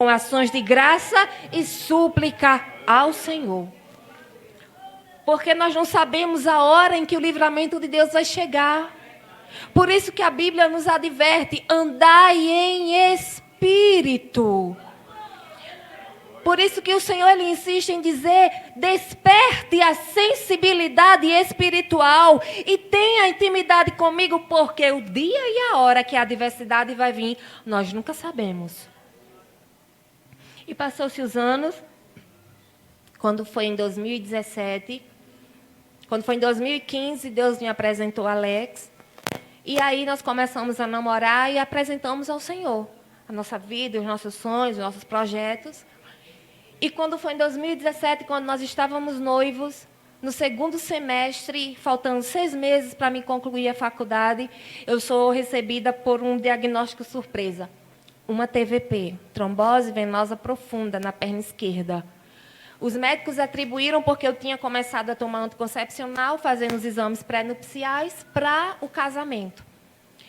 com ações de graça e súplica ao Senhor. Porque nós não sabemos a hora em que o livramento de Deus vai chegar. Por isso que a Bíblia nos adverte: andai em espírito. Por isso que o Senhor ele insiste em dizer: desperte a sensibilidade espiritual e tenha intimidade comigo, porque o dia e a hora que a adversidade vai vir, nós nunca sabemos. E passou-se os anos, quando foi em 2017, quando foi em 2015, Deus me apresentou Alex. E aí nós começamos a namorar e apresentamos ao Senhor a nossa vida, os nossos sonhos, os nossos projetos. E quando foi em 2017, quando nós estávamos noivos, no segundo semestre, faltando 6 meses para me concluir a faculdade, eu sou recebida por um diagnóstico surpresa. Uma TVP, trombose venosa profunda na perna esquerda. Os médicos atribuíram porque eu tinha começado a tomar anticoncepcional, fazendo os exames pré-nupciais para o casamento.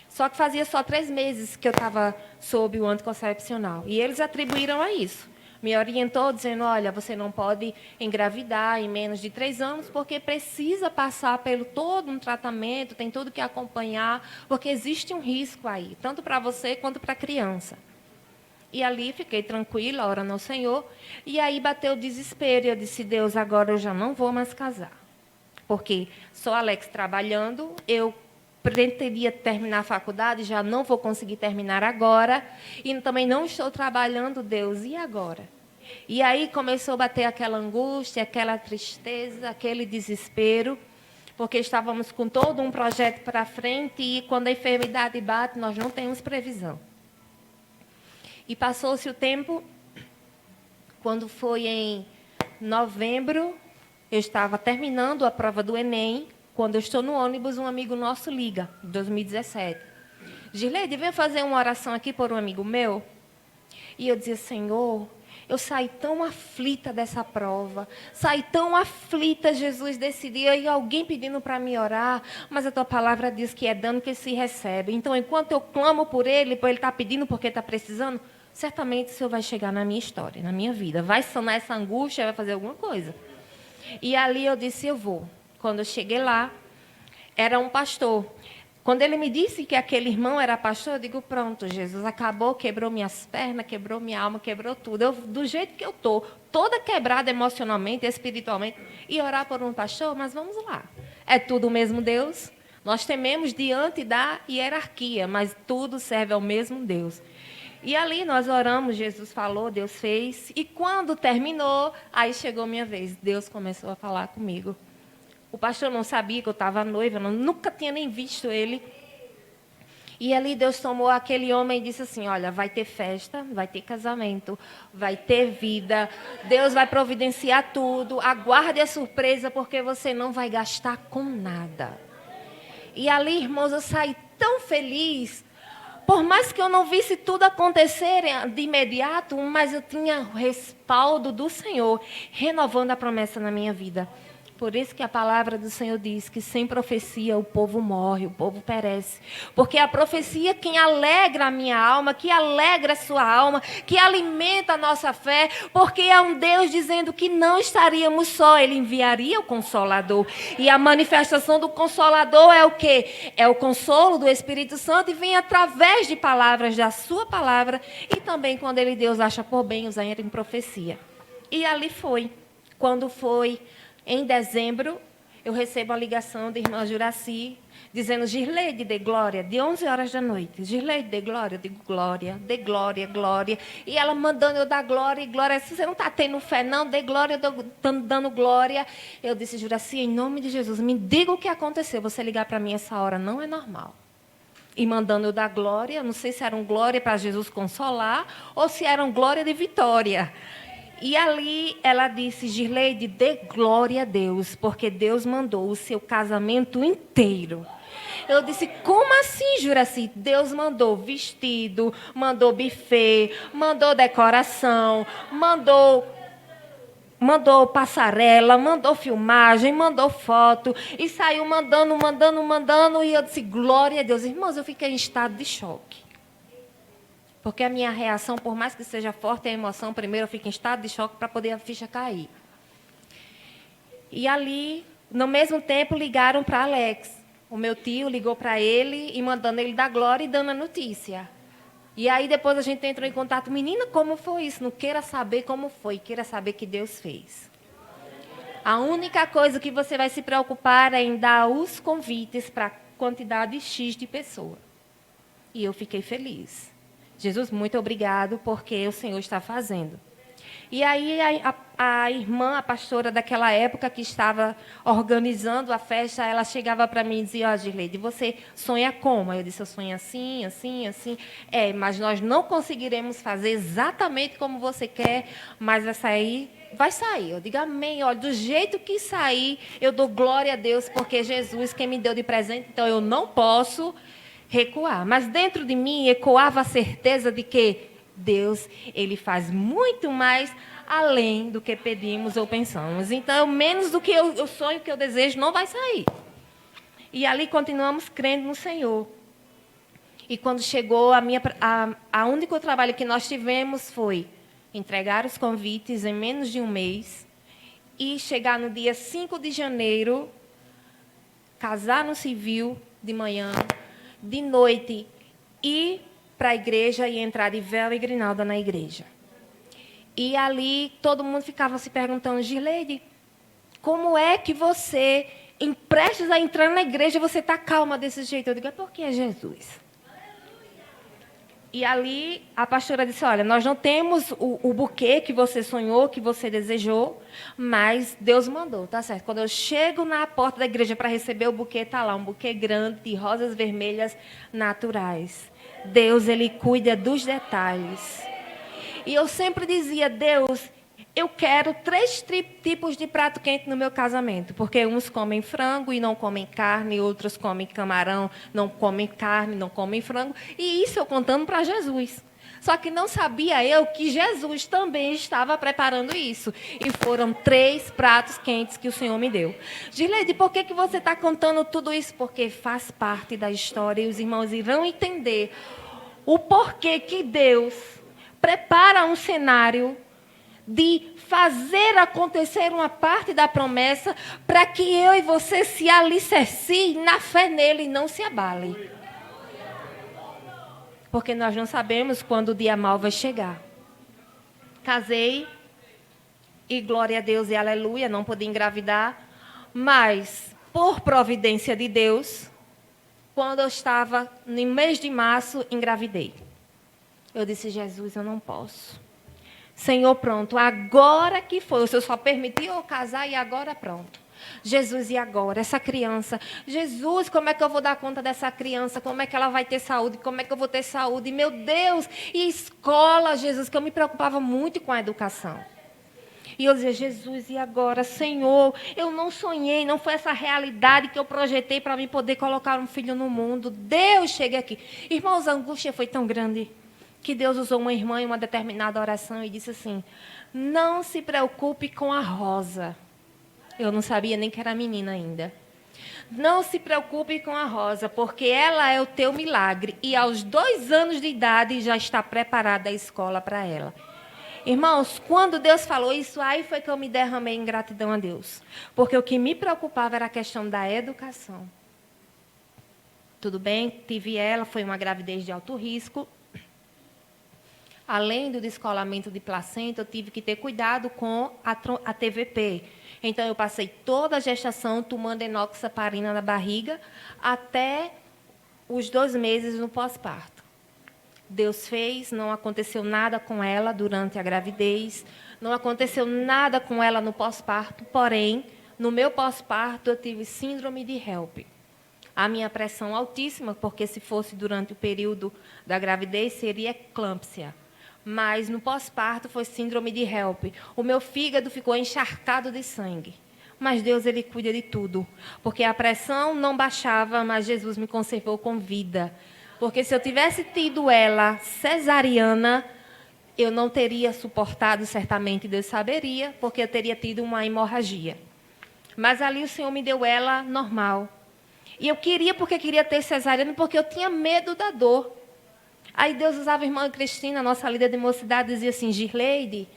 Só que fazia só 3 meses que eu estava sob o anticoncepcional. E eles atribuíram a isso. Me orientou dizendo: olha, você não pode engravidar em menos de 3 anos, porque precisa passar pelo todo um tratamento, tem tudo que acompanhar, porque existe um risco aí, tanto para você quanto para a criança. E ali fiquei tranquila, orando ao Senhor. E aí bateu o desespero. Eu disse: Deus, agora eu já não vou mais casar. Porque só Alex trabalhando, eu pretendia terminar a faculdade, já não vou conseguir terminar agora. E também não estou trabalhando, Deus, e agora? E aí começou a bater aquela angústia, aquela tristeza, aquele desespero. Porque estávamos com todo um projeto para frente e quando a enfermidade bate, nós não temos previsão. E passou-se o tempo, quando foi em novembro, eu estava terminando a prova do Enem, quando eu estou no ônibus, um amigo nosso liga, em 2017. Gileide, vem fazer uma oração aqui por um amigo meu? E eu dizia: Senhor, eu saí tão aflita dessa prova, saí tão aflita, Jesus, desse dia, e alguém pedindo para me orar, mas a tua palavra diz que é dano que se recebe. Então, enquanto eu clamo por ele está pedindo porque está precisando, certamente o Senhor vai chegar na minha história, na minha vida. Vai sanar essa angústia, vai fazer alguma coisa. E ali eu disse: eu vou. Quando eu cheguei lá, era um pastor. Quando ele me disse que aquele irmão era pastor, eu digo: pronto, Jesus, acabou, quebrou minhas pernas, quebrou minha alma, quebrou tudo. Eu, do jeito que eu estou, toda quebrada emocionalmente, espiritualmente, e orar por um pastor, mas vamos lá. É tudo o mesmo Deus. Nós tememos diante da hierarquia, mas tudo serve ao mesmo Deus. E ali nós oramos, Jesus falou, Deus fez. E quando terminou, aí chegou minha vez. Deus começou a falar comigo. O pastor não sabia que eu estava noiva, nunca tinha nem visto ele. E ali Deus tomou aquele homem e disse assim: olha, vai ter festa, vai ter casamento, vai ter vida. Deus vai providenciar tudo. Aguarde a surpresa, porque você não vai gastar com nada. E ali, irmãos, eu saí tão feliz. Por mais que eu não visse tudo acontecer de imediato, mas eu tinha o respaldo do Senhor, renovando a promessa na minha vida. Por isso que a palavra do Senhor diz que sem profecia o povo morre, o povo perece. Porque a profecia é quem alegra a minha alma, que alegra a sua alma, que alimenta a nossa fé, porque é um Deus dizendo que não estaríamos só, Ele enviaria o Consolador. E a manifestação do Consolador é o quê? É o consolo do Espírito Santo e vem através de palavras da sua palavra e também quando Deus acha por bem usar em profecia. E ali foi, quando foi em dezembro, eu recebo a ligação da irmã Juraci, dizendo: Gileide, dê glória, de 11 horas da noite. Gileide, dê glória. Eu digo: glória, dê glória, glória. E ela mandando eu dar glória e glória. Se você não está tendo fé, não, dê glória, eu estou dando glória. Eu disse: Juraci, em nome de Jesus, me diga o que aconteceu. Você ligar para mim essa hora não é normal. E mandando eu dar glória, não sei se era um glória para Jesus consolar ou se era um glória de vitória. E ali ela disse: Gileide, dê glória a Deus, porque Deus mandou o seu casamento inteiro. Eu disse: como assim, Juraci? Deus mandou vestido, mandou buffet, mandou decoração, mandou passarela, mandou filmagem, mandou foto, e saiu mandando, e eu disse: glória a Deus. Irmãos, eu fiquei em estado de choque. Porque a minha reação, por mais que seja forte a emoção, primeiro eu fico em estado de choque para poder a ficha cair. E ali, no mesmo tempo, ligaram para Alex. O meu tio ligou para ele e mandando ele dar glória e dando a notícia. E aí depois a gente entrou em contato. Menina, como foi isso? Não queira saber como foi, queira saber que Deus fez. A única coisa que você vai se preocupar é em dar os convites para a quantidade X de pessoas. E eu fiquei feliz. Jesus, muito obrigado, porque o Senhor está fazendo. E aí a irmã, a pastora daquela época que estava organizando a festa, ela chegava para mim e dizia, Gileide, você sonha como? Aí eu disse, eu sonho assim, assim, assim. Mas nós não conseguiremos fazer exatamente como você quer, mas vai sair. Vai sair. Eu digo, amém. Olha, do jeito que sair, eu dou glória a Deus, porque Jesus quem me deu de presente, então eu não posso recuar. Mas dentro de mim ecoava a certeza de que Deus, ele faz muito mais além do que pedimos ou pensamos. Então, menos do que eu sonho, que eu desejo, não vai sair. E ali continuamos crendo no Senhor. E quando chegou a único trabalho que nós tivemos foi entregar os convites em menos de um mês e chegar no dia 5 de janeiro, casar no civil de manhã, de noite, ir para a igreja e entrar de véu e grinalda na igreja. E ali todo mundo ficava se perguntando, Gileide, como é que você, prestes a entrar na igreja, você está calma desse jeito? Eu digo, é porque é Jesus. E ali a pastora disse, olha, nós não temos o buquê que você sonhou, que você desejou, mas Deus mandou, tá certo? Quando eu chego na porta da igreja para receber o buquê, está lá um buquê grande de rosas vermelhas naturais. Deus, ele cuida dos detalhes. E eu sempre dizia, Deus, eu quero 3 tipos de prato quente no meu casamento, porque uns comem frango e não comem carne, outros comem camarão, não comem carne, não comem frango, e isso eu contando para Jesus. Só que não sabia eu que Jesus também estava preparando isso. E foram 3 pratos quentes que o Senhor me deu. Gileide, por que você está contando tudo isso? Porque faz parte da história e os irmãos irão entender o porquê que Deus prepara um cenário de fazer acontecer uma parte da promessa para que eu e você se alicerciem na fé nele e não se abale. Porque nós não sabemos quando o dia mau vai chegar. Casei, e glória a Deus e aleluia, não podia engravidar, mas, por providência de Deus, quando eu estava no mês de março, engravidei. Eu disse, Jesus, eu não posso. Senhor, pronto, agora que foi, o Senhor só permitiu eu casar e agora pronto. Jesus, e agora? Essa criança, Jesus, como é que eu vou dar conta dessa criança? Como é que ela vai ter saúde? Como é que eu vou ter saúde? Meu Deus, e escola, Jesus, que eu me preocupava muito com a educação. E eu dizia, Jesus, e agora? Senhor, eu não sonhei, não foi essa realidade que eu projetei para mim poder colocar um filho no mundo. Deus, chega aqui. Irmãos, a angústia foi tão grande que Deus usou uma irmã em uma determinada oração e disse assim, não se preocupe com a Rosa. Eu não sabia nem que era menina ainda. Não se preocupe com a Rosa, porque ela é o teu milagre. E aos 2 anos de idade já está preparada a escola para ela. Irmãos, quando Deus falou isso, aí foi que eu me derramei em gratidão a Deus. Porque o que me preocupava era a questão da educação. Tudo bem, tive ela, foi uma gravidez de alto risco. Além do descolamento de placenta, eu tive que ter cuidado com a TVP. Então, eu passei toda a gestação tomando enoxaparina na barriga até os 2 meses no pós-parto. Deus fez, não aconteceu nada com ela durante a gravidez, não aconteceu nada com ela no pós-parto, porém, no meu pós-parto, eu tive síndrome de HELP. A minha pressão altíssima, porque se fosse durante o período da gravidez, seria eclâmpsia. Mas no pós-parto foi síndrome de HELP. O meu fígado ficou encharcado de sangue. Mas Deus, ele cuida de tudo. Porque a pressão não baixava, mas Jesus me conservou com vida. Porque se eu tivesse tido ela cesariana, eu não teria suportado, certamente Deus saberia, porque eu teria tido uma hemorragia. Mas ali o Senhor me deu ela normal. E eu queria, porque queria ter cesariana, porque eu tinha medo da dor. Aí Deus usava a irmã Cristina, nossa líder de mocidade, dizia assim: Girleide,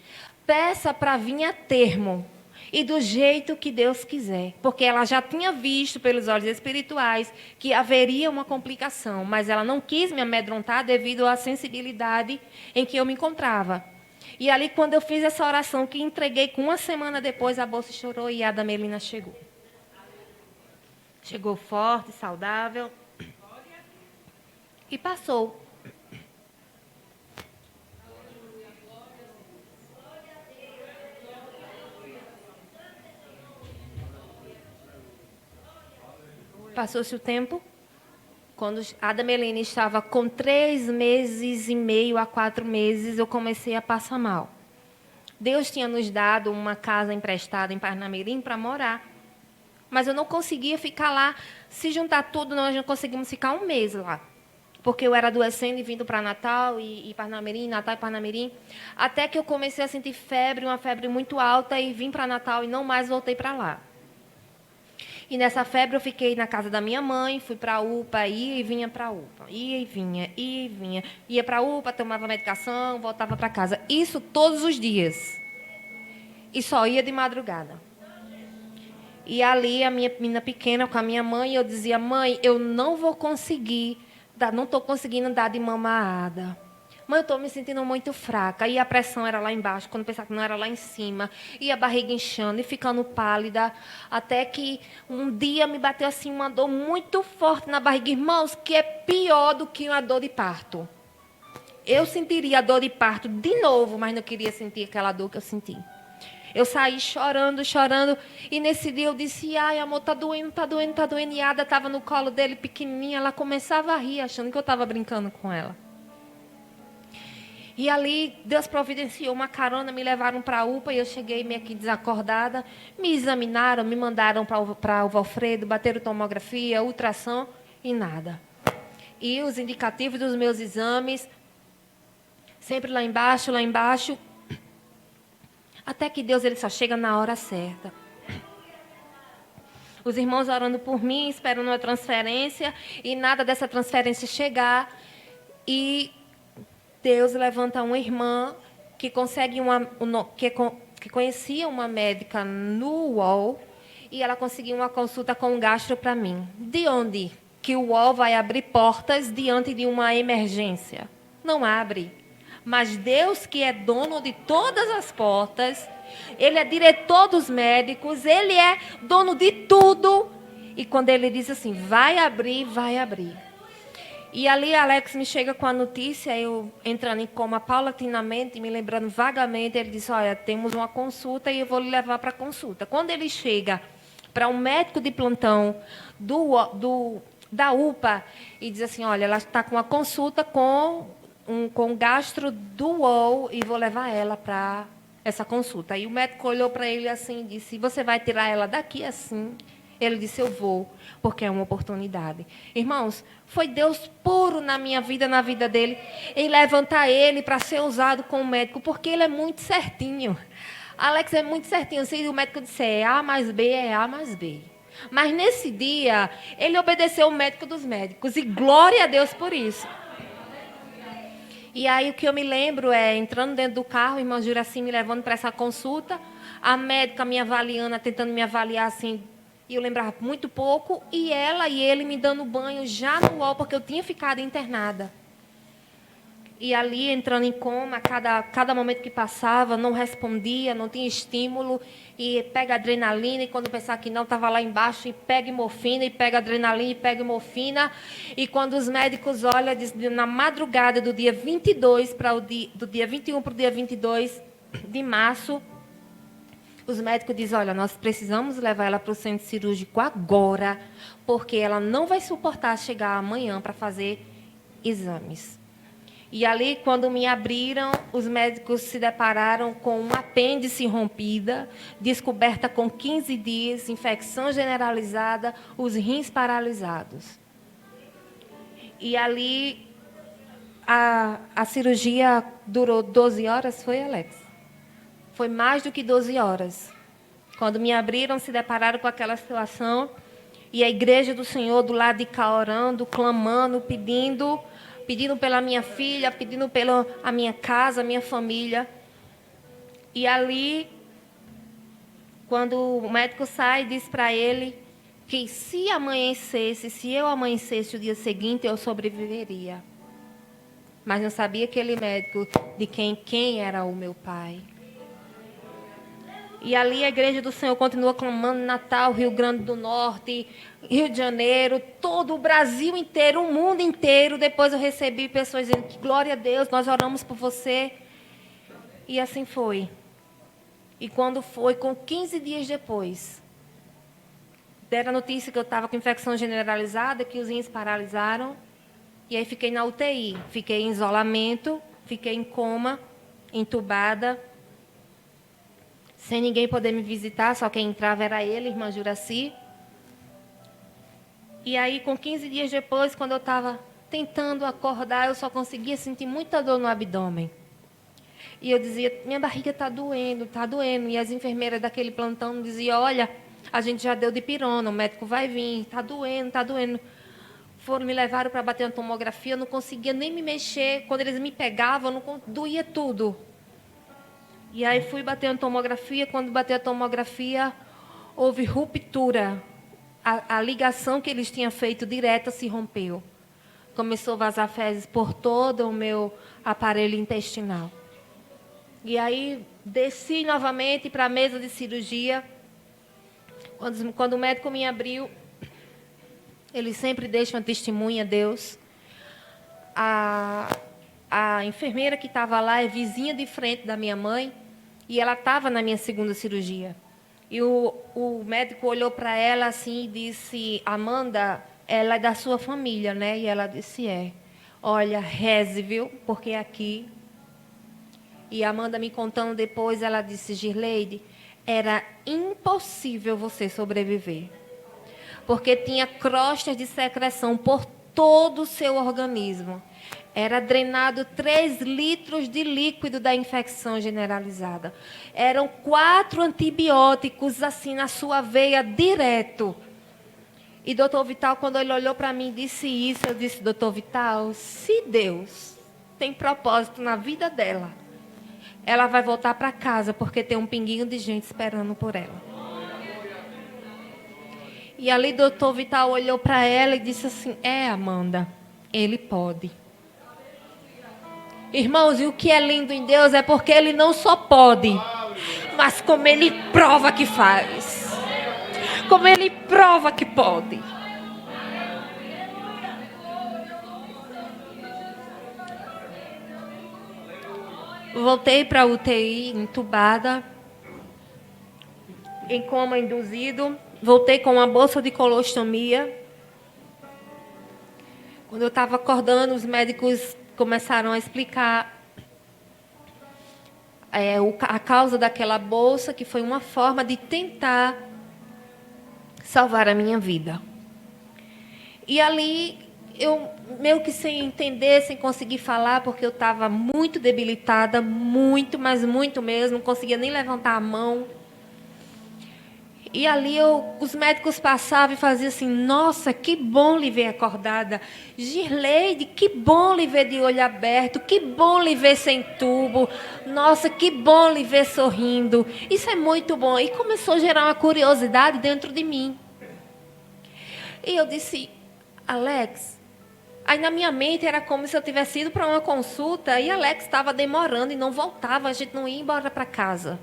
peça para vir a termo. E do jeito que Deus quiser. Porque ela já tinha visto pelos olhos espirituais que haveria uma complicação, mas ela não quis me amedrontar devido à sensibilidade em que eu me encontrava. E ali, quando eu fiz essa oração, que entreguei com uma semana depois, a bolsa chorou e a da Melina chegou. Chegou forte, saudável. E passou. Passou-se o tempo. Quando a Adamelina estava com 3 meses e meio a 4 meses, eu comecei a passar mal. Deus tinha nos dado uma casa emprestada em Parnamirim para morar. Mas eu não conseguia ficar lá. Se juntar tudo, nós não conseguimos ficar um mês lá. Porque eu era adoecendo e vindo para Natal e Parnamirim, Natal e Parnamirim. Até que eu comecei a sentir febre, uma febre muito alta, e vim para Natal e não mais voltei para lá. E nessa febre eu fiquei na casa da minha mãe, fui para a UPA, ia e vinha para a UPA. Ia e vinha, ia e vinha. Ia para a UPA, tomava medicação, voltava para casa. Isso todos os dias. E só ia de madrugada. E ali a minha menina pequena com a minha mãe, eu dizia: mãe, eu não vou conseguir, não estou conseguindo dar de mamada. Mãe, eu estou me sentindo muito fraca. E a pressão era lá embaixo, quando eu pensava que não era lá em cima. E a barriga inchando e ficando pálida. Até que um dia me bateu assim uma dor muito forte na barriga. Irmãos, que é pior do que uma dor de parto. Eu sentiria a dor de parto de novo, mas não queria sentir aquela dor que eu senti. Eu saí chorando, chorando. E nesse dia eu disse: ai, amor, tá doendo, tá doendo, tá doendo. E a Ada estava no colo dele, pequenininha. Ela começava a rir, achando que eu estava brincando com ela. E ali, Deus providenciou uma carona, me levaram para a UPA e eu cheguei meio que desacordada. Me examinaram, me mandaram para o Valfredo, bateram tomografia, ultrassom e nada. E os indicativos dos meus exames, sempre lá embaixo, lá embaixo. Até que Deus, ele só chega na hora certa. Os irmãos orando por mim, esperando uma transferência, e nada dessa transferência chegar. E Deus levanta uma irmã que consegue que conhecia uma médica no UOL, e ela conseguiu uma consulta com um gastro para mim. De onde que o UOL vai abrir portas diante de uma emergência? Não abre. Mas Deus, que é dono de todas as portas, Ele é diretor dos médicos, Ele é dono de tudo. E quando Ele diz assim, vai abrir, vai abrir. E ali Alex me chega com a notícia, eu entrando em coma paulatinamente, me lembrando vagamente, ele disse: olha, temos uma consulta e eu vou lhe levar para a consulta. Quando ele chega para um médico de plantão da UPA e diz assim: olha, ela está com uma consulta com o gastro do UOL e vou levar ela para essa consulta. E o médico olhou para ele assim e disse: você vai tirar ela daqui assim? Ele disse: eu vou, porque é uma oportunidade. Irmãos, foi Deus puro na minha vida, na vida dele, em levantar ele para ser usado como médico, porque ele é muito certinho. Alex é muito certinho. Se o médico disser é A mais B, é A mais B. Mas nesse dia, ele obedeceu o médico dos médicos, e glória a Deus por isso. E aí o que eu me lembro é, entrando dentro do carro, o irmão Juraci me levando para essa consulta, a médica me avaliando, tentando me avaliar assim, e eu lembrava muito pouco, e ela e ele me dando banho já no UOL, porque eu tinha ficado internada. E ali, entrando em coma, cada momento que passava, não respondia, não tinha estímulo, e pega adrenalina, e quando pensava que não, estava lá embaixo, e pega morfina, e pega adrenalina, e pega morfina. E quando os médicos olham, na madrugada do dia 22, do dia 21 para o dia 22 de março, os médicos dizem: olha, nós precisamos levar ela para o centro cirúrgico agora, porque ela não vai suportar chegar amanhã para fazer exames. E ali, quando me abriram, os médicos se depararam com um apêndice rompida, descoberta com 15 dias, infecção generalizada, os rins paralisados. E ali, a cirurgia durou 12 horas, foi, Alex? Foi mais do que 12 horas. Quando me abriram, se depararam com aquela situação, e a igreja do Senhor do lado de cá orando, clamando, pedindo pedindo pela minha filha, pedindo pela a minha casa, a minha família. E ali, quando o médico sai, diz para ele que se eu amanhecesse o dia seguinte, eu sobreviveria. Mas não sabia aquele médico de quem era o meu pai. E ali a Igreja do Senhor continua clamando Natal, Rio Grande do Norte, Rio de Janeiro, todo o Brasil inteiro, o mundo inteiro. Depois eu recebi pessoas dizendo que glória a Deus, nós oramos por você. E assim foi. E quando foi, com 15 dias depois, deram a notícia que eu estava com infecção generalizada, que os rins paralisaram. E aí fiquei na UTI, fiquei em isolamento, fiquei em coma, entubada, sem ninguém poder me visitar, só quem entrava era ele, irmã Juraci. E aí, com 15 dias depois, quando eu estava tentando acordar, eu só conseguia sentir muita dor no abdômen. E eu dizia, minha barriga está doendo, está doendo. E as enfermeiras daquele plantão diziam, olha, a gente já deu dipirona, o médico vai vir, está doendo, está doendo. Me levaram para bater uma tomografia, eu não conseguia nem me mexer. Quando eles me pegavam, doía tudo. E aí fui bater uma tomografia. Quando bateu a tomografia, houve ruptura. A ligação que eles tinham feito direta se rompeu. Começou a vazar fezes por todo o meu aparelho intestinal. E aí desci novamente para a mesa de cirurgia. Quando o médico me abriu, ele sempre deixa uma testemunha a Deus. A enfermeira que estava lá é vizinha de frente da minha mãe e ela estava na minha segunda cirurgia. E o médico olhou para ela assim e disse, Amanda, ela é da sua família, né? E ela disse, é. Olha, reze, viu? Porque é aqui. E a Amanda me contando depois, ela disse, Girleide, era impossível você sobreviver. Porque tinha crostas de secreção por todo o seu organismo. Era drenado 3 litros de líquido da infecção generalizada. Eram 4 antibióticos assim na sua veia direto. E doutor Vital, quando ele olhou para mim e disse isso, eu disse, doutor Vital, se Deus tem propósito na vida dela, ela vai voltar para casa, porque tem um pinguinho de gente esperando por ela. E ali doutor Vital olhou para ela e disse assim, Amanda, ele pode. Irmãos, e o que é lindo em Deus é porque ele não só pode, mas como ele prova que faz. Como ele prova que pode. Voltei para a UTI, entubada, em coma induzido. Voltei com uma bolsa de colostomia. Quando eu estava acordando, os médicos começaram a explicar a causa daquela bolsa, que foi uma forma de tentar salvar a minha vida. E ali, eu meio que sem entender, sem conseguir falar, porque eu estava muito debilitada, muito, mas muito mesmo, não conseguia nem levantar a mão. E ali os médicos passavam e faziam assim, nossa, que bom lhe ver acordada. Girleide, que bom lhe ver de olho aberto, que bom lhe ver sem tubo. Nossa, que bom lhe ver sorrindo. Isso é muito bom. E começou a gerar uma curiosidade dentro de mim. E eu disse, Alex, aí na minha mente era como se eu tivesse ido para uma consulta e Alex estava demorando e não voltava, a gente não ia embora para casa.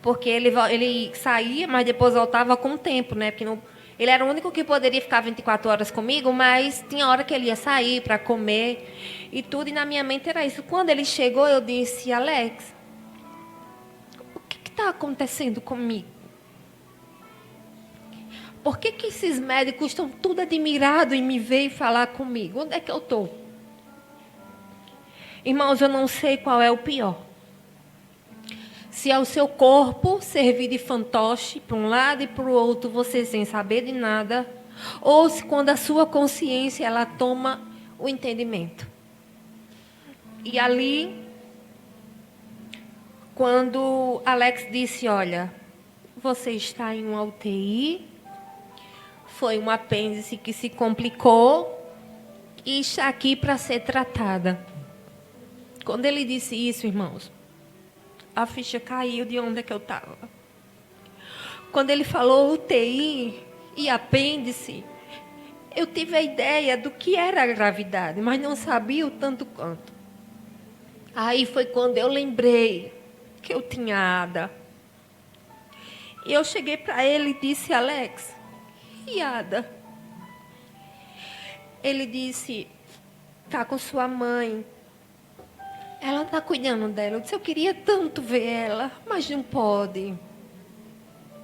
Porque ele saía, mas depois voltava com o tempo, né? Porque ele era o único que poderia ficar 24 horas comigo, mas tinha hora que ele ia sair para comer e tudo, e na minha mente era isso. Quando ele chegou, eu disse, Alex, o que está acontecendo comigo? Por que esses médicos estão tudo admirados em me ver e falar comigo? Onde é que eu estou? Irmãos, eu não sei qual é o pior. Se é o seu corpo servir de fantoche para um lado e para o outro, você sem saber de nada, ou se quando a sua consciência ela toma o entendimento. E ali, quando Alex disse, olha, você está em uma UTI, foi um apêndice que se complicou e está aqui para ser tratada. Quando ele disse isso, irmãos, a ficha caiu de onde é que eu estava. Quando ele falou UTI e apêndice, eu tive a ideia do que era a gravidade, mas não sabia o tanto quanto. Aí foi quando eu lembrei que eu tinha Ada. E eu cheguei para ele e disse: Alex, e Ada? Ele disse: está com sua mãe. Ela está cuidando dela. Eu disse: eu queria tanto ver ela, mas não pode.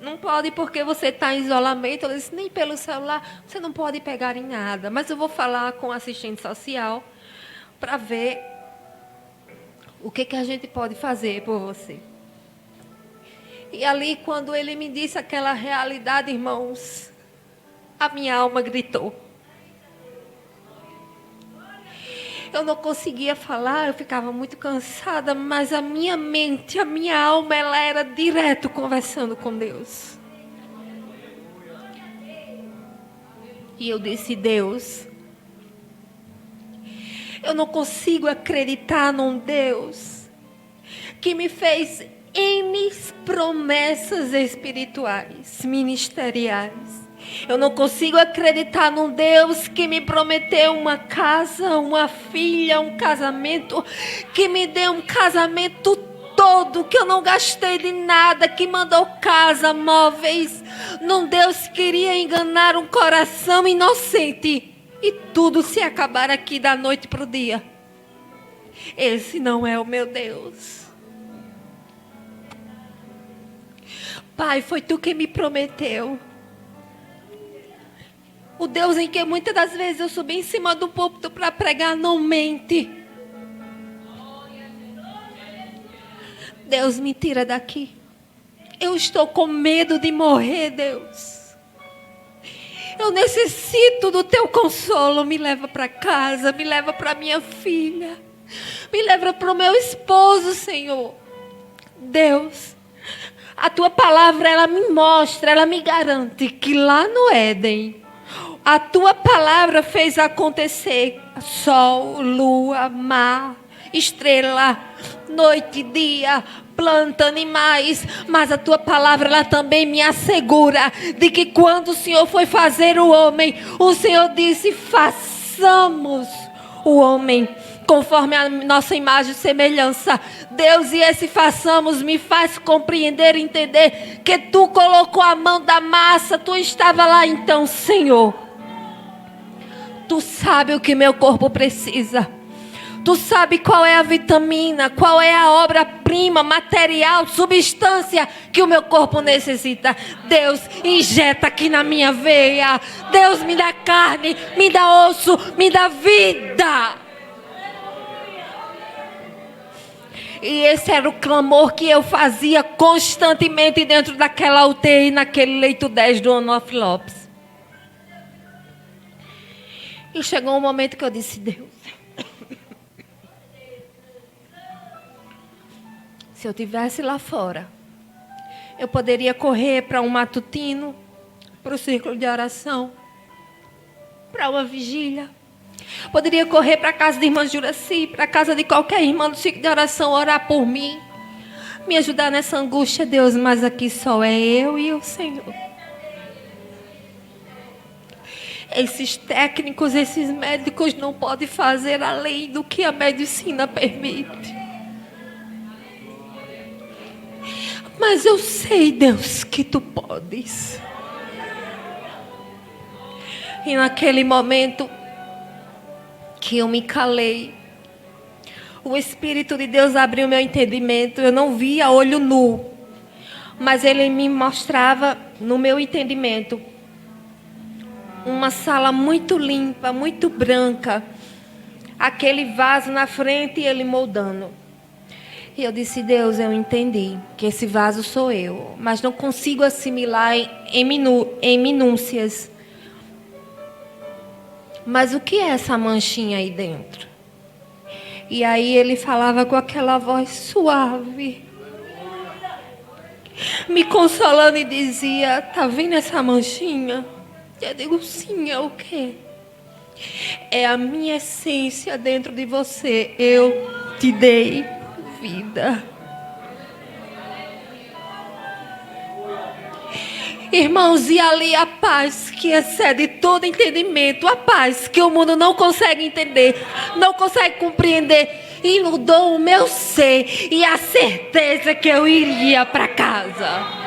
Não pode porque você está em isolamento. Eu disse: nem pelo celular, você não pode pegar em nada. Mas eu vou falar com o assistente social para ver o que a gente pode fazer por você. E ali, quando ele me disse aquela realidade, irmãos, a minha alma gritou. Eu não conseguia falar, eu ficava muito cansada, mas a minha mente, a minha alma, ela era direto conversando com Deus. E eu disse: Deus, eu não consigo acreditar num Deus que me fez N promessas espirituais, ministeriais. Eu não consigo acreditar num Deus que me prometeu uma casa, uma filha, um casamento, que me deu um casamento todo, que eu não gastei de nada, que mandou casa, móveis. Num Deus que queria enganar um coração inocente e tudo se acabar aqui da noite para o dia. Esse não é o meu Deus. Pai, foi tu que me prometeu. O Deus em que muitas das vezes eu subi em cima do púlpito para pregar não mente. Deus, me tira daqui. Eu estou com medo de morrer, Deus. Eu necessito do teu consolo. Me leva para casa, me leva para minha filha. Me leva para o meu esposo, Senhor. Deus, a tua palavra, ela me mostra, ela me garante que lá no Éden, a tua palavra fez acontecer sol, lua, mar, estrela, noite, dia, planta, animais. Mas a tua palavra, ela também me assegura de que quando o Senhor foi fazer o homem, o Senhor disse: façamos o homem conforme a nossa imagem e semelhança. Deus, e esse façamos me faz compreender e entender que tu colocou a mão da massa, tu estava lá. Então, Senhor, tu sabe o que meu corpo precisa. Tu sabe qual é a vitamina, qual é a obra-prima, material, substância que o meu corpo necessita. Deus, injeta aqui na minha veia. Deus, me dá carne, me dá osso, me dá vida. E esse era o clamor que eu fazia constantemente dentro daquela UTI, naquele leito 10 do Onofre Lopes. E chegou um momento que eu disse: Deus, se eu estivesse lá fora, eu poderia correr para um matutino, para o círculo de oração, para uma vigília. Poderia correr para a casa da irmã Juraci, para a casa de qualquer irmã do círculo de oração, orar por mim, me ajudar nessa angústia, Deus, mas aqui só é eu e o Senhor. Esses técnicos, esses médicos não podem fazer além do que a medicina permite. Mas eu sei, Deus, que tu podes. E naquele momento que eu me calei, o Espírito de Deus abriu meu entendimento. Eu não via a olho nu, mas Ele me mostrava no meu entendimento uma sala muito limpa, muito branca, aquele vaso na frente e ele moldando. E eu disse: Deus, eu entendi que esse vaso sou eu, mas não consigo assimilar em minúcias. Mas o que é essa manchinha aí dentro? E aí ele falava com aquela voz suave, me consolando, e dizia: tá vendo essa manchinha? Eu digo: sim, é o quê? É a minha essência dentro de você. Eu te dei vida. Irmãos, e ali a paz que excede todo entendimento, a paz que o mundo não consegue entender, não consegue compreender, inundou o meu ser e a certeza que eu iria para casa.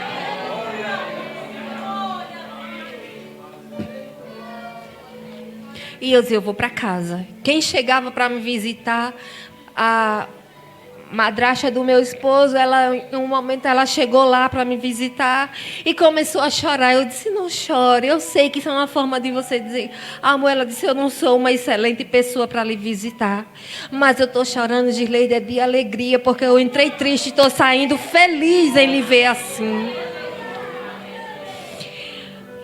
E eu dizia, eu vou para casa. Quem chegava para me visitar, a madrasta do meu esposo, em um momento ela chegou lá para me visitar e começou a chorar. Eu disse, não chore, eu sei que isso é uma forma de você dizer, amor, ela disse, eu não sou uma excelente pessoa para lhe visitar, mas eu estou chorando, Girleide, de alegria, porque eu entrei triste e estou saindo feliz em lhe ver assim.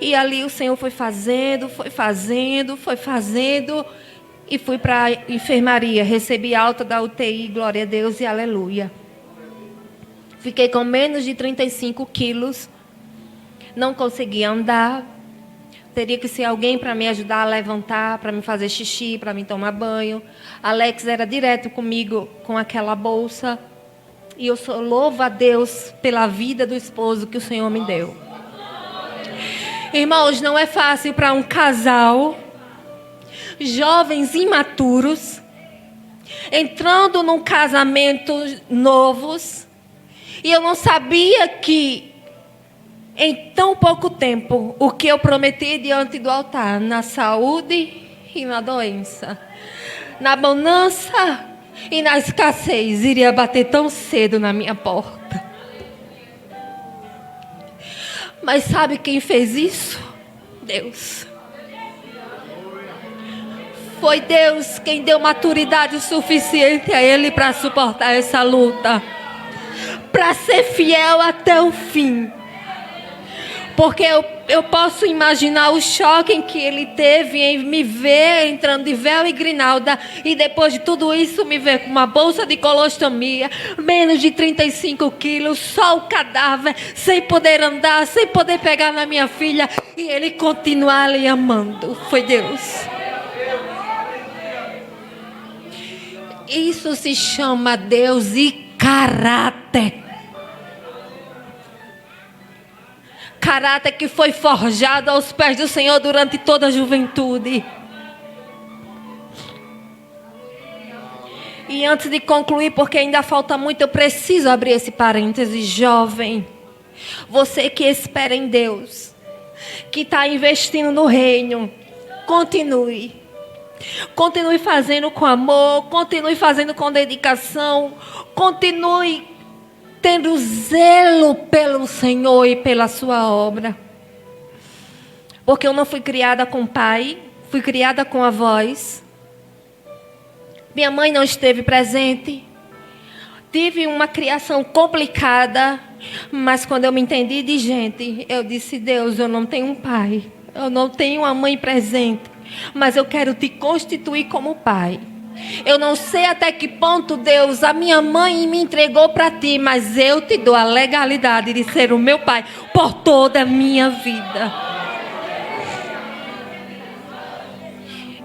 E ali o Senhor foi fazendo, e fui para a enfermaria, recebi alta da UTI, glória a Deus e aleluia. Fiquei com menos de 35 quilos, não conseguia andar, teria que ser alguém para me ajudar a levantar, para me fazer xixi, para me tomar banho. Alex era direto comigo com aquela bolsa, e eu louvo a Deus pela vida do esposo que o Senhor me deu. Irmãos, não é fácil para um casal, jovens imaturos, entrando num casamento novos, e eu não sabia que em tão pouco tempo o que eu prometi diante do altar, na saúde e na doença, na bonança e na escassez, iria bater tão cedo na minha porta. Mas sabe quem fez isso? Deus. Foi Deus quem deu maturidade suficiente a ele para suportar essa luta, para ser fiel até o fim. Porque eu posso imaginar o choque em que ele teve em me ver entrando de véu e grinalda, e depois de tudo isso me ver com uma bolsa de colostomia, menos de 35 quilos, só o cadáver, sem poder andar, sem poder pegar na minha filha, e ele continuar lhe amando. Foi Deus. Isso se chama Deus e caráter. Caráter que foi forjado aos pés do Senhor durante toda a juventude. E antes de concluir, porque ainda falta muito, eu preciso abrir esse parêntese. Jovem, você que espera em Deus, que está investindo no reino, continue. Continue fazendo com amor, continue fazendo com dedicação, continue tendo zelo pelo Senhor e pela sua obra. Porque eu não fui criada com pai, fui criada com avós. Minha mãe não esteve presente. Tive uma criação complicada, mas quando eu me entendi de gente, eu disse, Deus, eu não tenho um pai, eu não tenho uma mãe presente, mas eu quero te constituir como pai. Eu não sei até que ponto, Deus, a minha mãe me entregou para ti, mas eu te dou a legalidade de ser o meu pai por toda a minha vida.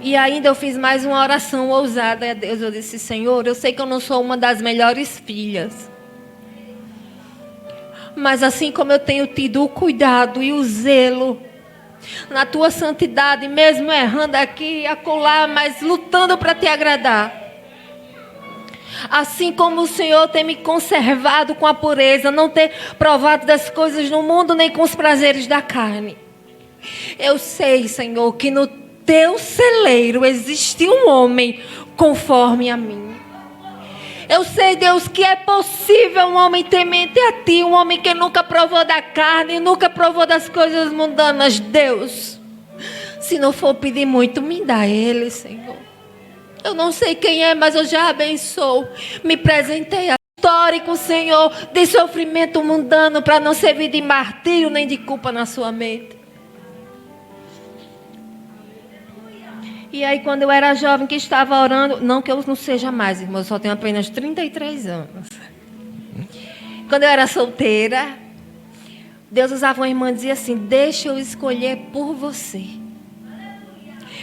E ainda eu fiz mais uma oração ousada a Deus. Eu disse, Senhor, eu sei que eu não sou uma das melhores filhas, mas assim como eu tenho tido o cuidado e o zelo na tua santidade, mesmo errando aqui e acolá, mas lutando para te agradar, assim como o Senhor tem me conservado com a pureza, não ter provado das coisas no mundo, nem com os prazeres da carne. Eu sei, Senhor, que no teu celeiro existe um homem conforme a mim. Eu sei, Deus, que é possível um homem temente a ti, um homem que nunca provou da carne, nunca provou das coisas mundanas. Deus, se não for pedir muito, me dá ele, Senhor. Eu não sei quem é, mas eu já abençoo. Me presentei a histórico, Senhor, de sofrimento mundano, para não servir de martírio nem de culpa na sua mente. E aí, quando eu era jovem, que estava orando, não que eu não seja mais, irmão, eu só tenho apenas 33 anos. Quando eu era solteira, Deus usava uma irmã e dizia assim, deixa eu escolher por você.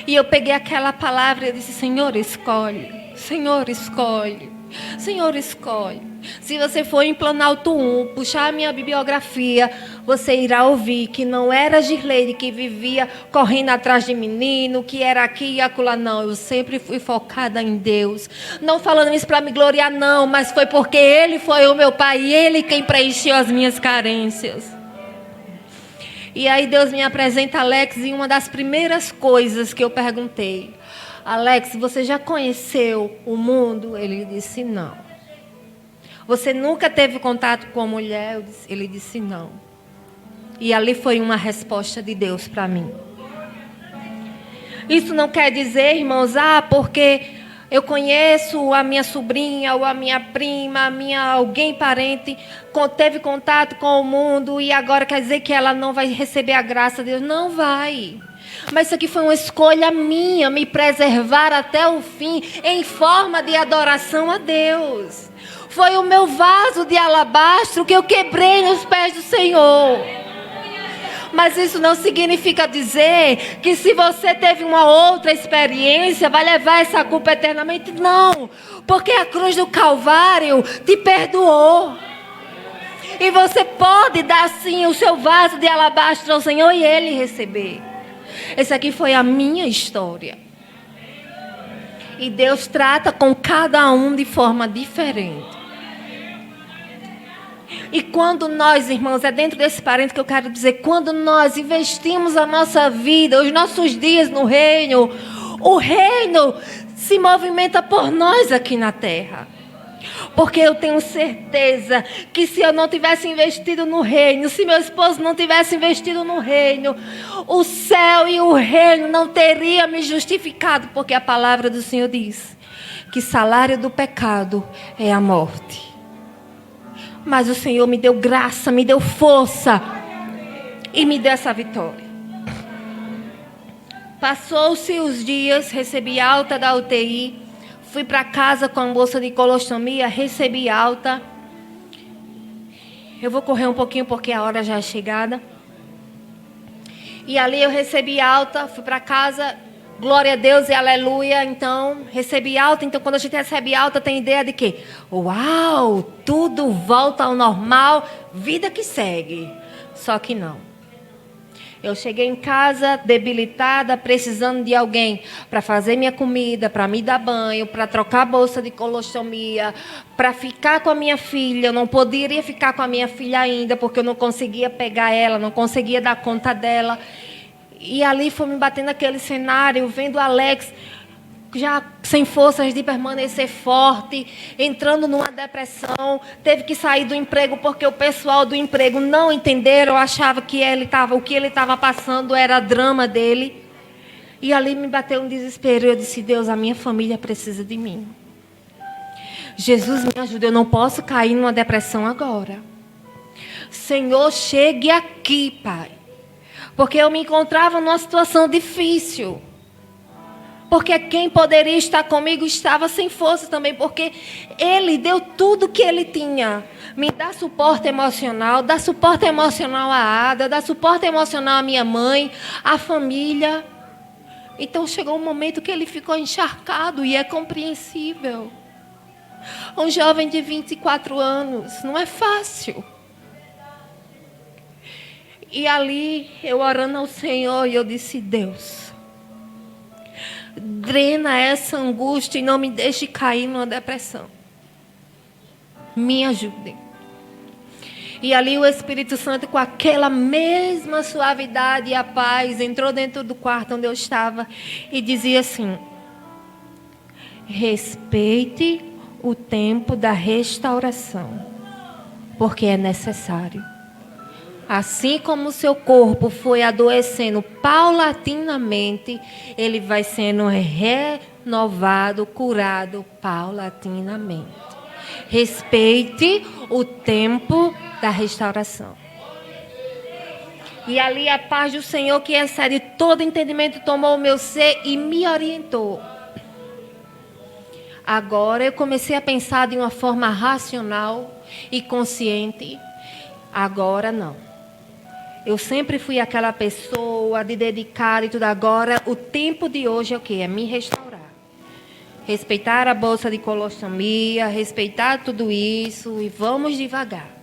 E eu peguei aquela palavra e disse: Senhor, escolhe. Senhor, escolhe. Senhor, escolhe. Se você for em Planalto 1, puxar a minha bibliografia, você irá ouvir que não era Girleide que vivia correndo atrás de menino, que era aqui e acolá. Não, eu sempre fui focada em Deus. Não falando isso para me gloriar, não, mas foi porque Ele foi o meu Pai e Ele quem preencheu as minhas carências. E aí Deus me apresenta Alex e uma das primeiras coisas que eu perguntei: Alex, você já conheceu o mundo? Ele disse não. Você nunca teve contato com mulher? Ele disse não. E ali foi uma resposta de Deus para mim. Isso não quer dizer, irmãos, porque eu conheço a minha sobrinha ou a minha prima, alguém parente, teve contato com o mundo e agora quer dizer que ela não vai receber a graça de Deus. Não vai. Mas isso aqui foi uma escolha minha, me preservar até o fim, em forma de adoração a Deus. Foi o meu vaso de alabastro que eu quebrei nos pés do Senhor. Mas isso não significa dizer que se você teve uma outra experiência, vai levar essa culpa eternamente. Não, porque a cruz do Calvário te perdoou. E você pode dar sim o seu vaso de alabastro ao Senhor e Ele receber. Essa aqui foi a minha história. E Deus trata com cada um de forma diferente. E quando nós, irmãos, é dentro desse parênteses que eu quero dizer, quando nós investimos a nossa vida, os nossos dias no reino, o reino se movimenta por nós aqui na terra. Porque eu tenho certeza que se eu não tivesse investido no reino, se meu esposo não tivesse investido no reino, o céu e o reino não teriam me justificado, porque a palavra do Senhor diz que salário do pecado é a morte. Mas o Senhor me deu graça, me deu força e me deu essa vitória. Passou-se os dias, recebi alta da UTI, fui para casa com a bolsa de colostomia, recebi alta. Eu vou correr um pouquinho porque a hora já é chegada. E ali eu recebi alta, fui para casa. Glória a Deus e aleluia. Então, recebi alta. Então, quando a gente recebe alta, tem ideia de quê? Uau, tudo volta ao normal, vida que segue. Só que não. Eu cheguei em casa debilitada, precisando de alguém para fazer minha comida, para me dar banho, para trocar a bolsa de colostomia, para ficar com a minha filha. Eu não poderia ficar com a minha filha ainda, porque eu não conseguia pegar ela, não conseguia dar conta dela. E ali foi me batendo aquele cenário, vendo Alex já sem forças de permanecer forte, entrando numa depressão, teve que sair do emprego porque o pessoal do emprego não entenderam, achava que o que ele estava passando era drama dele. E ali me bateu um desespero. Eu disse: Deus, a minha família precisa de mim. Jesus, me ajuda, eu não posso cair numa depressão agora. Senhor, chegue aqui, Pai. Porque eu me encontrava numa situação difícil. Porque quem poderia estar comigo estava sem força também. Porque Ele deu tudo que Ele tinha. Me dá suporte emocional. Dá suporte emocional à Ada. Dá suporte emocional à minha mãe. À família. Então chegou um momento que ele ficou encharcado. E é compreensível. Um jovem de 24 anos. Não é fácil. E ali, eu orando ao Senhor, e eu disse: Deus, drena essa angústia e não me deixe cair numa depressão. Me ajudem. E ali o Espírito Santo, com aquela mesma suavidade e a paz, entrou dentro do quarto onde eu estava e dizia assim: respeite o tempo da restauração, porque é necessário. Assim como o seu corpo foi adoecendo paulatinamente, ele vai sendo renovado, curado paulatinamente. Respeite o tempo da restauração. E ali a paz do Senhor, que excede todo entendimento, tomou o meu ser e me orientou. Agora eu comecei a pensar de uma forma racional e consciente. Agora não. Eu sempre fui aquela pessoa de dedicar e tudo. Agora, o tempo de hoje é o quê? É me restaurar. Respeitar a bolsa de colostomia, respeitar tudo isso e vamos devagar.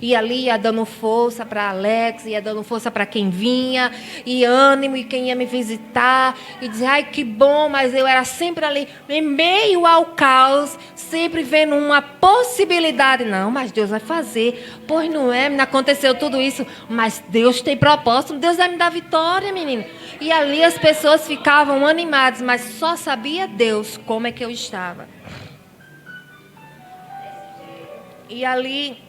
E ali ia dando força para Alex, ia dando força para quem vinha, e ânimo, e quem ia me visitar, e dizer, ai, que bom, mas eu era sempre ali, em meio ao caos, sempre vendo uma possibilidade. Não, mas Deus vai fazer. Pois não é, menina, aconteceu tudo isso, mas Deus tem propósito, Deus vai me dar vitória, menina. E ali as pessoas ficavam animadas, mas só sabia Deus como é que eu estava. E ali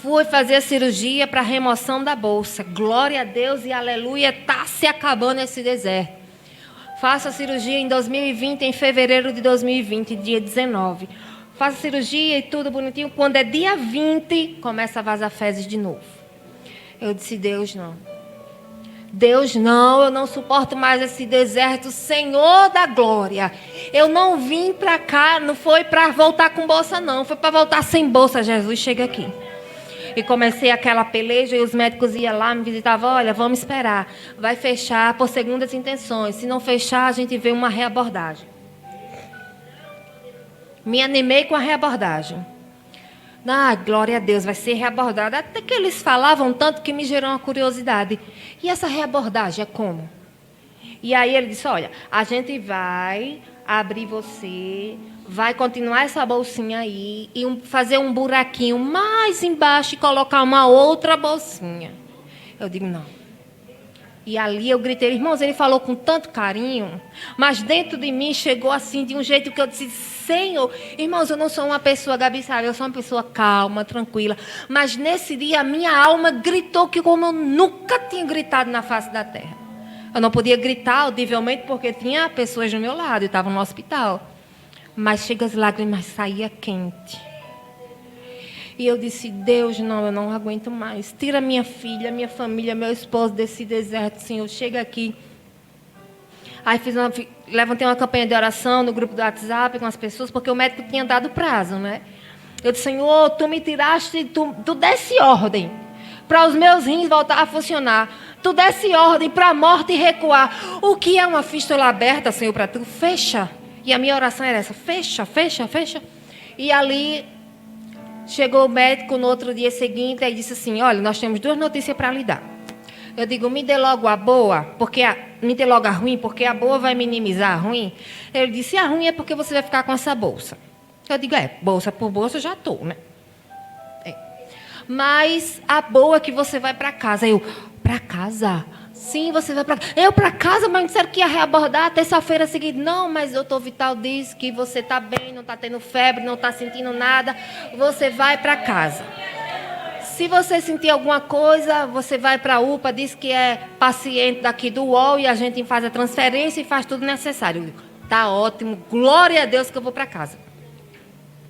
fui fazer a cirurgia para remoção da bolsa. Glória a Deus e aleluia, está se acabando esse deserto. Faço a cirurgia em 2020, em fevereiro de 2020, dia 19. Faço a cirurgia e tudo bonitinho. Quando é dia 20, começa a vazar fezes de novo. Eu disse, Deus não. Deus não, eu não suporto mais esse deserto, Senhor da glória. Eu não vim para cá, não foi para voltar com bolsa não, foi para voltar sem bolsa. Jesus, chega aqui. E comecei aquela peleja e os médicos iam lá, me visitavam, olha, vamos esperar, vai fechar por segundas intenções. Se não fechar, a gente vê uma reabordagem. Me animei com a reabordagem. Ah, glória a Deus, vai ser reabordada. Até que eles falavam tanto que me gerou uma curiosidade. E essa reabordagem é como? E aí ele disse, olha, a gente vai abrir você, vai continuar essa bolsinha aí e fazer um buraquinho mais embaixo e colocar uma outra bolsinha. Eu digo, não. E ali eu gritei, irmãos, ele falou com tanto carinho, mas dentro de mim chegou assim, de um jeito que eu disse, Senhor, irmãos, eu não sou uma pessoa, Gabi sabe, eu sou uma pessoa calma, tranquila, mas nesse dia a minha alma gritou que como eu nunca tinha gritado na face da terra. Eu não podia gritar audivelmente porque tinha pessoas do meu lado, eu estava no hospital. Mas chega as lágrimas, saía quente. E eu disse, Deus, não, eu não aguento mais. Tira minha filha, minha família, meu esposo desse deserto, Senhor. Chega aqui. Aí levantei uma campanha de oração no grupo do WhatsApp com as pessoas, porque o médico tinha dado prazo, né? Eu disse, Senhor, tu me tiraste, tu desse ordem para os meus rins voltar a funcionar. Tu desse ordem para a morte recuar. O que é uma fístula aberta, Senhor, para tu? Fecha. E a minha oração era essa, fecha, fecha, fecha. E ali chegou o médico no outro dia seguinte e disse assim, olha, nós temos 2 notícias para lhe dar. Eu digo, me dê logo a boa, me dê logo a ruim, porque a boa vai minimizar a ruim. Ele disse, a ruim é porque você vai ficar com essa bolsa. Eu digo, bolsa por bolsa eu já estou, né? Mas a boa é que você vai para casa. Eu, para casa? Sim, você vai para casa. Eu para casa, mas disseram que ia reabordar terça-feira seguinte. Não, mas o doutor Vital disse que você está bem, não está tendo febre, não está sentindo nada. Você vai para casa. Se você sentir alguma coisa, você vai para a UPA, diz que é paciente daqui do UOL e a gente faz a transferência e faz tudo necessário. Tá ótimo, glória a Deus que eu vou para casa.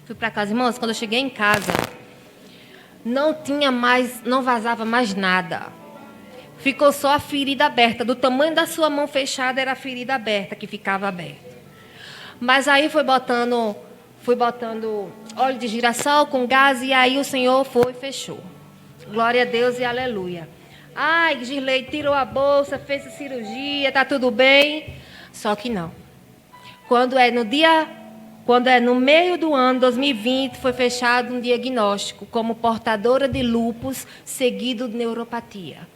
Fui para casa, irmãos, quando eu cheguei em casa, não vazava mais nada. Ficou só a ferida aberta. Do tamanho da sua mão fechada era a ferida aberta, que ficava aberta. Mas aí fui botando óleo de girassol com gás e aí o Senhor foi e fechou. Glória a Deus e aleluia. Ai, Girlei tirou a bolsa, fez a cirurgia, está tudo bem. Só que não. Quando é no meio do ano 2020, foi fechado um diagnóstico como portadora de lúpus seguido de neuropatia.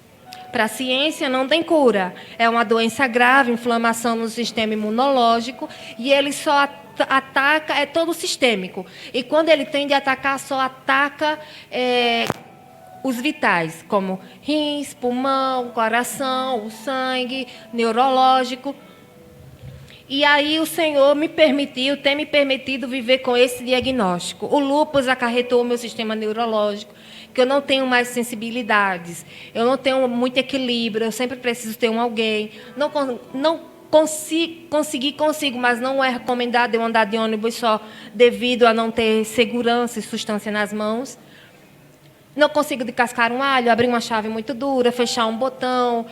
Para a ciência não tem cura. É uma doença grave, inflamação no sistema imunológico, e ele só ataca, é todo sistêmico. E quando ele tende a atacar, só ataca os vitais, como rins, pulmão, coração, o sangue, neurológico. E aí o Senhor tem me permitido viver com esse diagnóstico. O lúpus acarretou o meu sistema neurológico, que eu não tenho mais sensibilidades, eu não tenho muito equilíbrio, eu sempre preciso ter alguém. Não consigo, mas não é recomendado eu andar de ônibus só devido a não ter segurança e substância nas mãos. Não consigo descascar um alho, abrir uma chave muito dura, fechar um botão,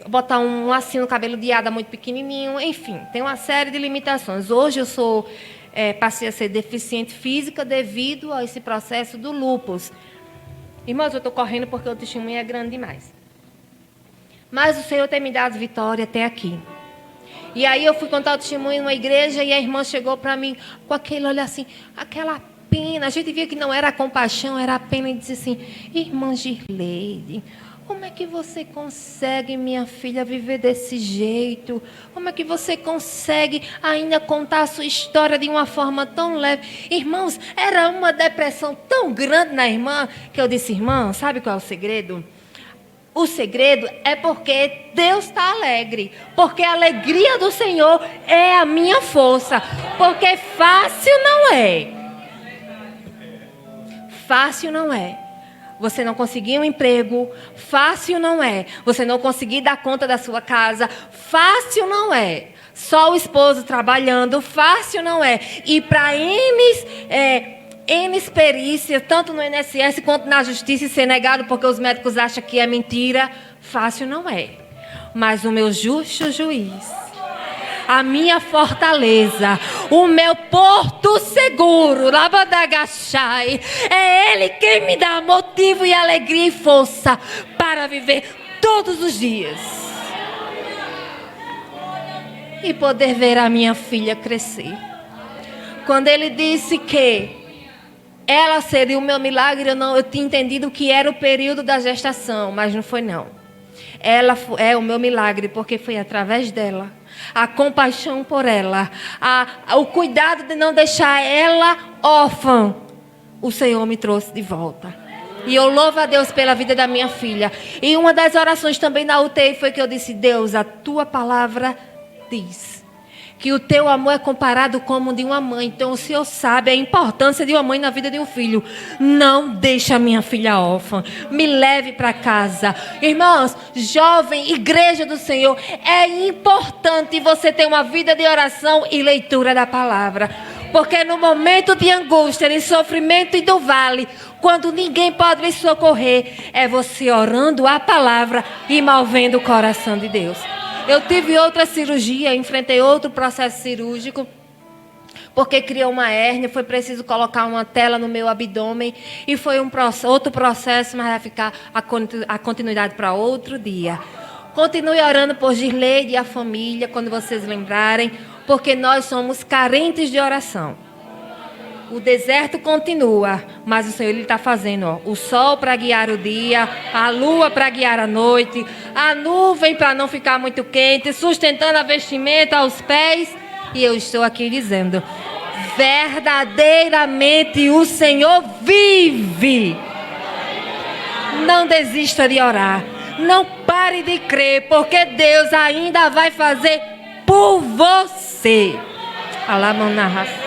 botar um lacinho no cabelo de hada muito pequenininho, enfim, tem uma série de limitações. Hoje eu passei a ser deficiente física devido a esse processo do lúpus. Irmãos, eu estou correndo porque o testemunho é grande demais. Mas o Senhor tem me dado vitória até aqui. E aí eu fui contar o testemunho numa igreja e a irmã chegou para mim com aquele olhar assim, aquela pena. A gente via que não era compaixão, era a pena, e disse assim: irmã Girleide, como é que você consegue, minha filha, viver desse jeito? Como é que você consegue ainda contar a sua história de uma forma tão leve? Irmãos, era uma depressão tão grande na irmã que eu disse: irmã, sabe qual é o segredo? O segredo é porque Deus está alegre. Porque a alegria do Senhor é a minha força. Porque fácil não é. Fácil não é. Você não conseguir um emprego, fácil não é. Você não conseguir dar conta da sua casa, fácil não é. Só o esposo trabalhando, fácil não é. E para N perícias, tanto no INSS quanto na justiça, e ser negado porque os médicos acham que é mentira, fácil não é. Mas o meu justo juiz, a minha fortaleza, o meu porto seguro, Labadagachai, é Ele quem me dá motivo e alegria e força para viver todos os dias. E poder ver a minha filha crescer. Quando Ele disse que ela seria o meu milagre, eu tinha entendido que era o período da gestação, mas não foi não. Ela é o meu milagre, porque foi através dela, a compaixão por ela, o cuidado de não deixar ela órfã, o Senhor me trouxe de volta. E eu louvo a Deus pela vida da minha filha. E uma das orações também na UTI foi que eu disse: Deus, a tua palavra diz que o teu amor é comparado como o de uma mãe. Então o Senhor sabe a importância de uma mãe na vida de um filho. Não deixe a minha filha órfã. Me leve para casa. Irmãos, jovem, igreja do Senhor, é importante você ter uma vida de oração e leitura da palavra. Porque no momento de angústia, de sofrimento e do vale, quando ninguém pode lhe socorrer, é você orando a palavra e movendo o coração de Deus. Eu tive outra cirurgia, enfrentei outro processo cirúrgico, porque criou uma hérnia, foi preciso colocar uma tela no meu abdômen, e foi outro processo, mas vai ficar a continuidade para outro dia. Continue orando por Girleide e a família, quando vocês lembrarem, porque nós somos carentes de oração. O deserto continua, mas o Senhor está fazendo o sol para guiar o dia, a lua para guiar a noite, a nuvem para não ficar muito quente, sustentando a vestimenta aos pés. E eu estou aqui dizendo: verdadeiramente o Senhor vive. Não desista de orar, não pare de crer, porque Deus ainda vai fazer por você. Alamanarras.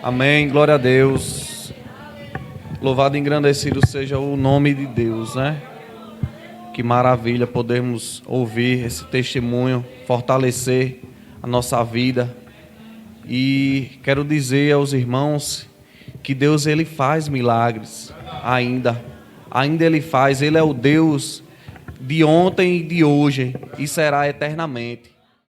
Amém, glória a Deus. Louvado e engrandecido seja o nome de Deus, né? Que maravilha podermos ouvir esse testemunho, fortalecer a nossa vida. E quero dizer aos irmãos que Deus, Ele faz milagres ainda Ele faz. Ele é o Deus de ontem e de hoje e será eternamente.